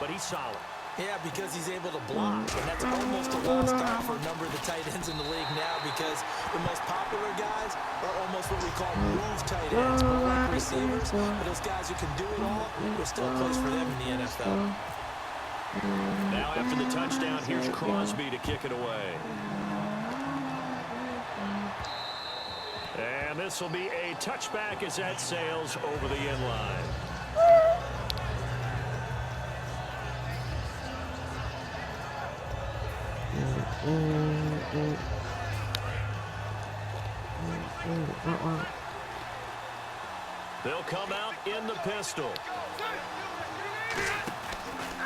but he's solid. Yeah, because he's able to block, and that's almost a lost art for a number of the tight ends in the league now because the most popular guys are almost what we call move tight ends, more like receivers. But those guys who can do it all, there's still a place for them in the NFL. Now after the touchdown, here's Crosby to kick it away. And this will be a touchback as that sails over the end line. They'll come out in the pistol.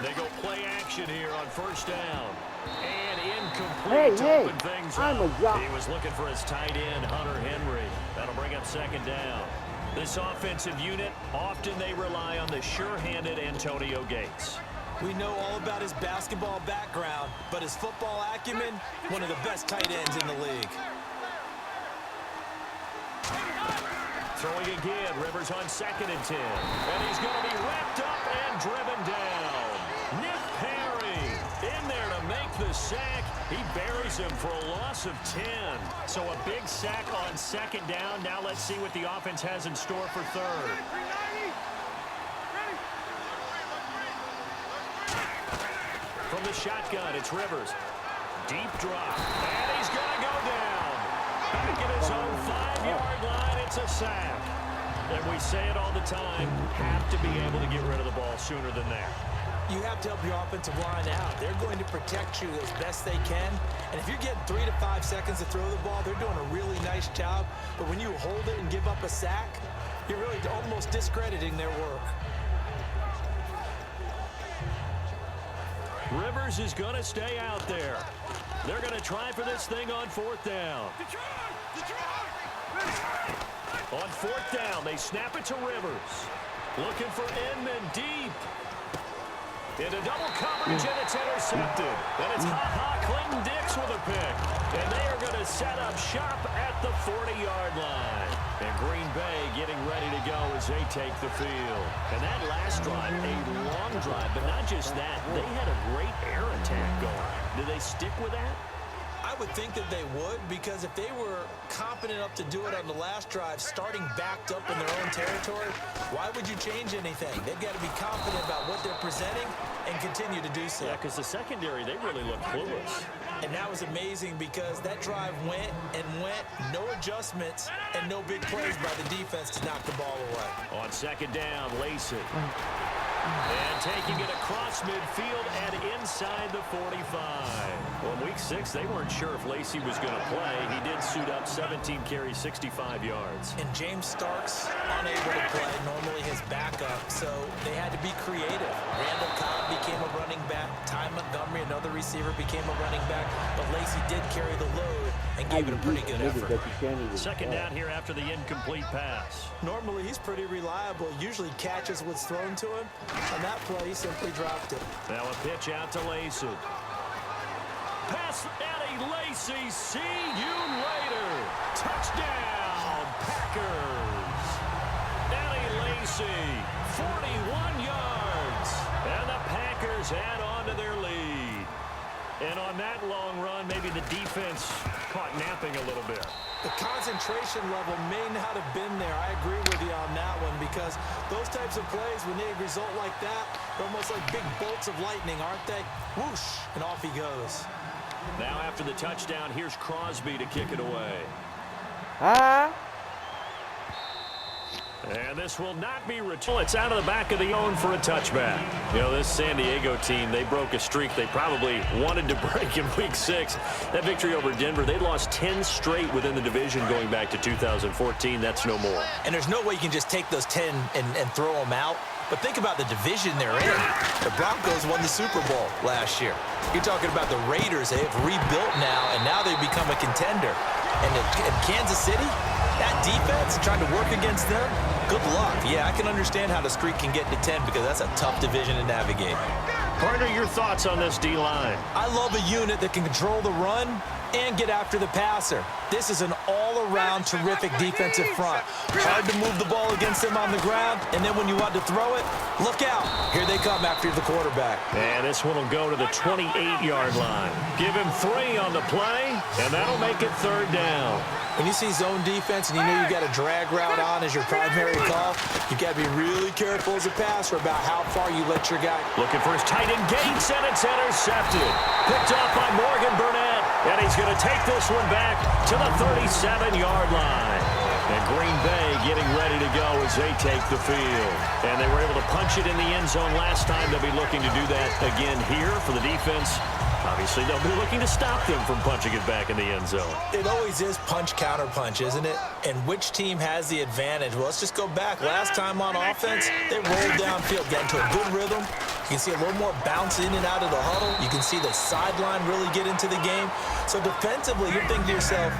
They go play action here on first down. And incomplete to open things up. He was looking for his tight end, Hunter Henry. That'll bring up second down. This offensive unit, often they rely on the sure-handed Antonio Gates. We know all about his basketball background, but his football acumen, one of the best tight ends in the league. Throwing again, Rivers on 2nd and 10. And he's going to be wrapped up and driven down. Nick Perry in there to make the sack. He buries him for a loss of 10. So a big sack on 2nd down. Now let's see what the offense has in store for 3rd. From the shotgun, it's Rivers. Deep drop. And he's going to go down. Back at his own 5-yard line, it's a sack. And we say it all the time, have to be able to get rid of the ball sooner than that. You have to help your offensive line out. They're going to protect you as best they can. And if you're getting 3 to 5 seconds to throw the ball, they're doing a really nice job. But when you hold it and give up a sack, you're really almost discrediting their work. Rivers is going to stay out there. They're going to try for this thing on 4th down. On 4th down, they snap it to Rivers. Looking for Inman deep. Into double coverage, and it's intercepted. And it's Ha-Ha Clinton-Dix with a pick. And they are going to set up shop at the 40-yard line. And Green Bay getting ready to go as they take the field. And that last drive, a long drive, but not just that. They had a great air attack going. Do they stick with that? I would think that they would, because if they were competent enough to do it on the last drive, starting backed up in their own territory, why would you change anything? They've got to be confident about what they're presenting and continue to do so. Yeah, because the secondary, they really look clueless. And that was amazing because that drive went and went, no adjustments, and no big plays by the defense to knock the ball away. On 2nd down, Lacey. And taking it across midfield and inside the 45. Well, in week 6, they weren't sure if Lacey was going to play. He did suit up, 17 carries, 65 yards. And James Starks unable to play, normally his backup, so they had to be creative. Randall Cobb became a running back. Ty Montgomery, another receiver, became a running back. But Lacey did carry the load and gave it a pretty good effort. 2nd down here after the incomplete pass. Normally, he's pretty reliable. Usually catches what's thrown to him. On that play, he simply dropped it. Now a pitch out to Lacey. Pass Eddie Lacy. See you later. Touchdown, Packers. Eddie Lacy, 41 yards. And the Packers add on to their lead. And on that long run, maybe the defense caught napping a little bit. The concentration level may not have been there. I agree with you on that one because those types of plays, when they result like that, they're almost like big bolts of lightning, aren't they? Whoosh, and off he goes. Now after the touchdown, here's Crosby to kick it away. And this will not be returned. It's out of the back of the own for a touchback. You know, this San Diego team, they broke a streak they probably wanted to break in week 6. That victory over Denver, they lost 10 straight within the division going back to 2014. That's no more. And there's no way you can just take those 10 and throw them out. But think about the division they're in. The Broncos won the Super Bowl last year. You're talking about the Raiders. They have rebuilt now, and now they've become a contender. And in Kansas City, that defense, trying to work against them, good luck. Yeah, I can understand how the streak can get to 10 because that's a tough division to navigate. Partner, your thoughts on this D-line? I love a unit that can control the run and get after the passer. This is an all-around terrific defensive front. Hard to move the ball against them on the ground, and then when you want to throw it, look out. Here they come after the quarterback. And this one will go to the 28-yard line. Give him 3 on the play, and that'll make it 3rd down. When you see zone defense and you know you've got a drag route on as your primary call, you've got to be really careful as a passer about how far you let your guy. Looking for his tight end Gates, and it's intercepted. Picked off by Morgan Burnett, and he's going to take this one back to the 37-yard line. And Green Bay getting ready to go as they take the field. And they were able to punch it in the end zone last time. They'll be looking to do that again here for the defense. Obviously, they'll be looking to stop them from punching it back in the end zone. It always is punch-counter-punch, isn't it? And which team has the advantage? Well, let's just go back. Last time on offense, they rolled downfield, got into a good rhythm. You can see a little more bounce in and out of the huddle. You can see the sideline really get into the game. So defensively, you're thinking to yourself,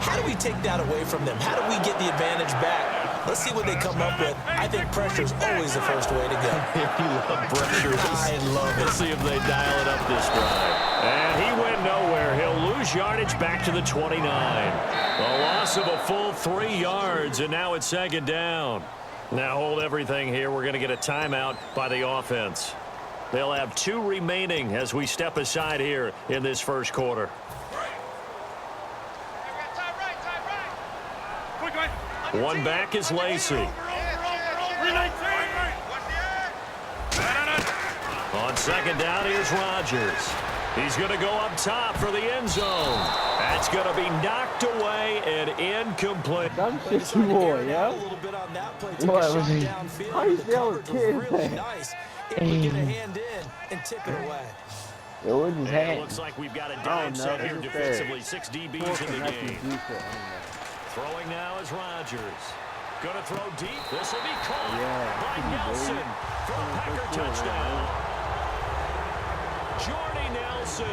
how do we take that away from them? How do we get the advantage back? Let's see what they come up with. I think pressure is always the first way to go. You love pressure. I love it. Let's see if they dial it up this drive. And he went nowhere. He'll lose yardage back to the 29. A loss of a full 3 yards, and now it's 2nd down. Now hold everything here. We're going to get a timeout by the offense. They'll have 2 remaining as we step aside here in this first quarter. One back is Lacey. On 2nd down, here's Rodgers. He's going to go up top for the end zone. That's going to be knocked away and incomplete. That's more, yeah? What was he? How you still a kid? Nice. Able to get a hand in and tip it away. It looks like we've got a dive set here defensively. 6 DBs in the game. Throwing now is Rodgers. Going to throw deep. This will be caught by Nelson for a Packer touchdown. Jordy Nelson,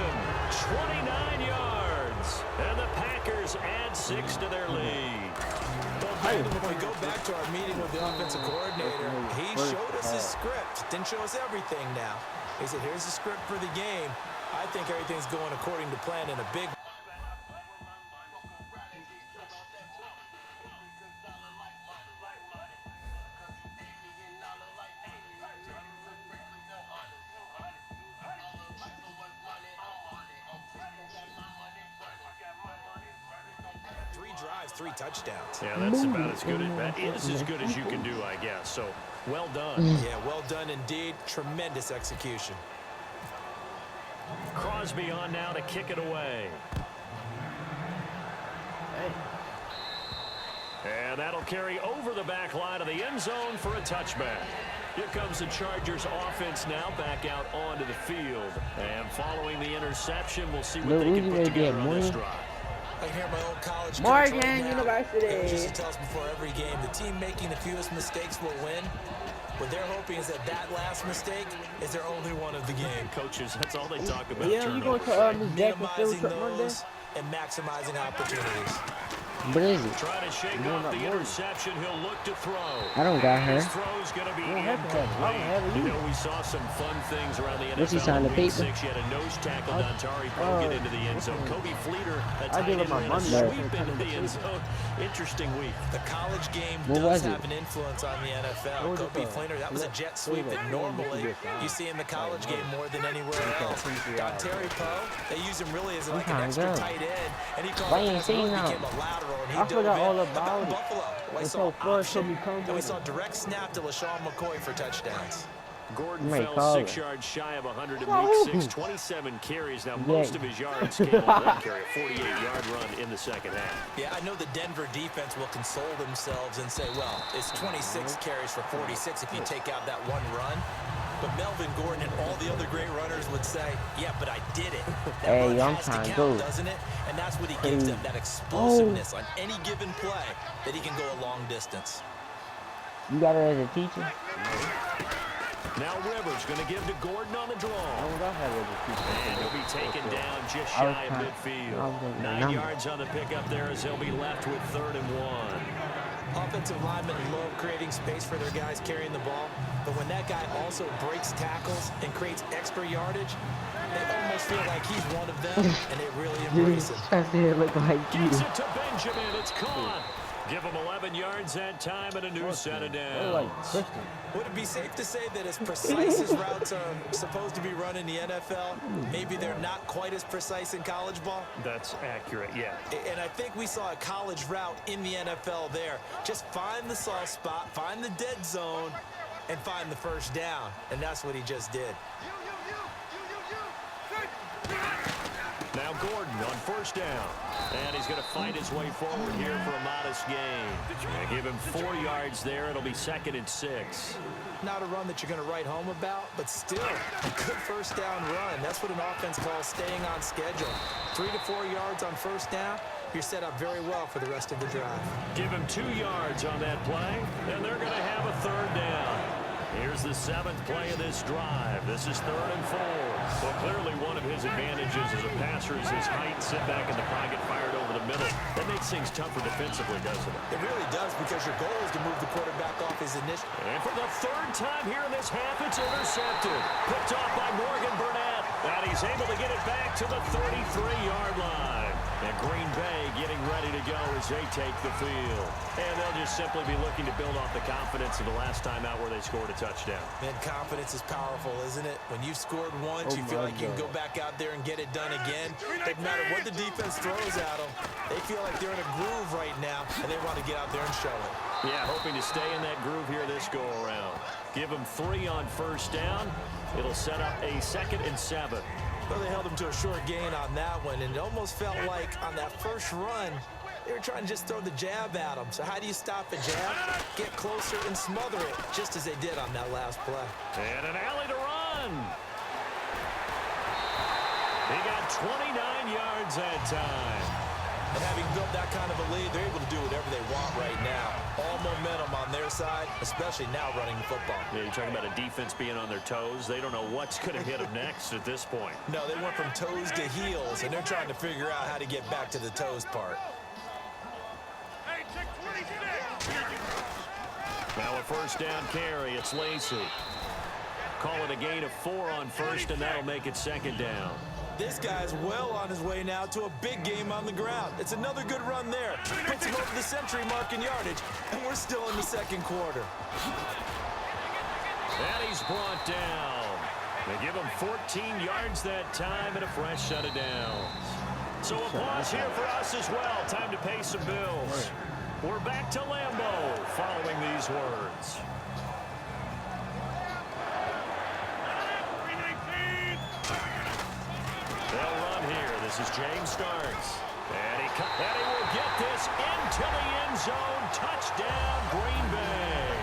29 yards. And the Packers add 6 to their lead. If we go back to our meeting with the offensive coordinator, he showed us his script. Didn't show us everything now. He said, here's the script for the game. I think everything's going according to plan in a big. Drives, 3 touchdowns. Yeah, that's about as good as that is as good as you can do, I guess. So, well done. Yeah, well done indeed. Tremendous execution. Crosby on now to kick it away. And that'll carry over the back line of the end zone for a touchback. Here comes the Chargers offense now back out onto the field. And following the interception, we'll see what they can put together on this drive. I hear my old college coach Morgan right now. University. He used to tell us before every game, the team making the fewest mistakes will win. What they're hoping is that last mistake is their only one of the game. Coaches, that's all they talk about. Yeah, you going to Miss Jackson's field trip Monday? And maximizing opportunities. What is it? Trying to shake off the interception. He'll look to throw. I don't got her. His throw's going to be incomplete. You know, we saw some fun things around the What's he NFL signing in the week paper? 6. He had a nose tackle on Tari Poe get into the end zone. Kobe Fleeter, a tight give end, him my ran a money sweep back. into the end zone. Interesting week. The college game What does was it? have an influence on the NFL. What was it Kobe for? Fleeter, that was a jet sweep that normally you see in the college game more than anywhere else. Got Terry Poe. They use him really as like an extra tight end. And he called it became a lateral. And he I dove forgot in. all How about it. Buffalo? We It's saw so fun to option, me come and we with saw it. direct snap to LaShawn McCoy for touchdowns. Gordon May fell call 6 it. yards shy of 100 in Woo! week 6, 27 carries. Now, most of his yards came on one carry, a 48-yard run in the second half. Yeah, I know the Denver defense will console themselves and say, well, it's 26 carries for 46 if you take out that one run. But Melvin Gordon and all the other great runners would say, yeah, but I did it. That Hey, run I'm has to trying to count, go. doesn't it? And that's what he gives them, that explosiveness on any given play that he can go a long distance. You got her as a teacher? Now Rivers going to give to Gordon on the draw. I don't got her as a teacher. And he'll be taken down just I was shy of trying- I midfield. was getting the 9 number. yards on the pickup there as they'll be left with 3rd and 1. Offensive linemen love creating space for their guys carrying the ball, but when that guy also breaks tackles and creates extra yardage, they almost almost feel like he's one of them, and they really embrace him. Chest hair look like you. Gets it to Benjamin. It's caught. Give him 11 yards that time and a new set of downs. Like Christian. Would it be safe to say that as precise as routes are supposed to be run in the NFL, maybe they're not quite as precise in college ball? That's accurate, yeah. And I think we saw a college route in the NFL there. Just find the soft spot, find the dead zone, and find the first down. And that's what he just did. Now Gordon on first down. And he's going to fight his way forward here for a modest gain. Gonna give him 4 yards there. It'll be 2nd and 6. Not a run that you're going to write home about, but still a good first down run. That's what an offense calls staying on schedule. 3 to 4 yards on first down. You're set up very well for the rest of the drive. Give him 2 yards on that play, and they're going to have a 3rd down. Here's the 7th play of this drive. This is 3rd and 4. Well, clearly one of his advantages as a passer is his height. Sit back in the pocket, fired over the middle. That makes things tougher defensively, doesn't it? It really does, because your goal is to move the quarterback off his initial. And for the 3rd time here in this half, it's intercepted. Picked off by Morgan Burnett. And he's able to get it back to the 33-yard line. And Green Bay getting ready to go as they take the field. And they'll just simply be looking to build off the confidence of the last time out where they scored a touchdown. Man, confidence is powerful, isn't it? When you've scored once, you feel like you can go back out there and get it done again. Doesn't matter what the defense throws at them. They feel like they're in a groove right now, and they want to get out there and show it. Yeah, hoping to stay in that groove here this go-around. Give them 3 on first down. It'll set up a 2nd and 7. Well, they held him to a short gain on that one, and it almost felt like on that first run, they were trying to just throw the jab at him. So how do you stop a jab? Get closer and smother it, just as they did on that last play. And an alley to run. He got 29 yards that time. And having built that kind of a lead, they're able to do whatever they want right now. All momentum on their side, especially now running the football. Yeah, you're talking about a defense being on their toes. They don't know what's going to hit them next at this point. No, they went from toes to heels, and they're trying to figure out how to get back to the toes part. Hey, check 26. Now a first down carry. It's Lacey. Call it a gain of 4 on first, and that'll make it 2nd down. This guy's well on his way now to a big game on the ground. It's another good run there. Puts him over the century mark in yardage, and we're still in the 2nd quarter. And he's brought down. They give him 14 yards that time and a fresh set of downs. So a pause here for us as well. Time to pay some bills. We're back to Lambeau following these words. They'll run here. This is James Starks. And he will get this into the end zone. Touchdown, Green Bay.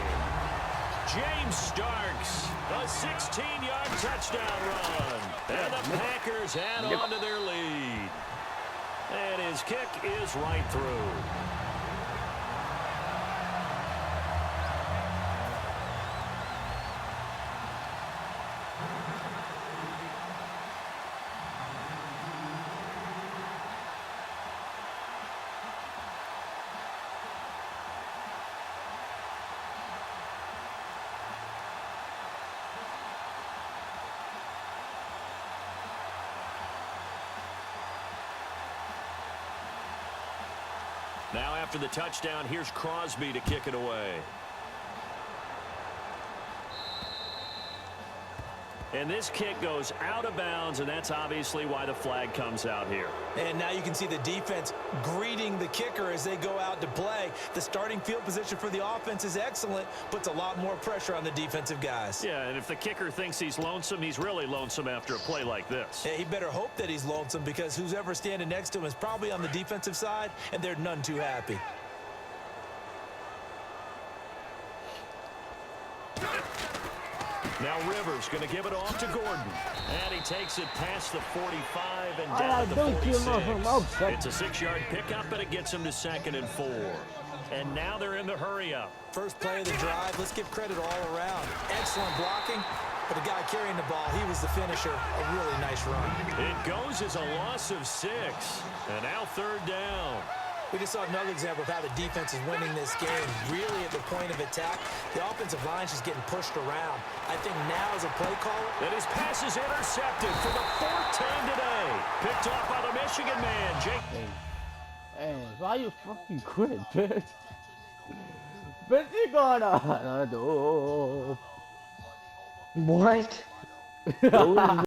James Starks, a 16-yard touchdown run. And the Packers add on to their lead. And his kick is right through. Now after the touchdown, here's Crosby to kick it away. And this kick goes out of bounds, and that's obviously why the flag comes out here. And now you can see the defense greeting the kicker as they go out to play. The starting field position for the offense is excellent, puts a lot more pressure on the defensive guys. Yeah, and if the kicker thinks he's lonesome, he's really lonesome after a play like this. Yeah, he better hope that he's lonesome, because who's ever standing next to him is probably on the defensive side, and they're none too happy. Now Rivers going to give it off to Gordon. And he takes it past the 45 and down to the 46. It's a 6-yard pickup, but it gets him to 2nd and 4. And now they're in the hurry-up. First play of the drive. Let's give credit all around. Excellent blocking. But the guy carrying the ball, he was the finisher. A really nice run. It goes as a loss of 6. And now 3rd down. We just saw another example of how the defense is winning this game. Really at the point of attack, the offensive line's just getting pushed around. I think now as a play caller. And his pass is intercepted for the 4th time Picked off by the Michigan man, Jake. Hey, why you fucking quit, bitch? Bitch, you gonna do? What? What was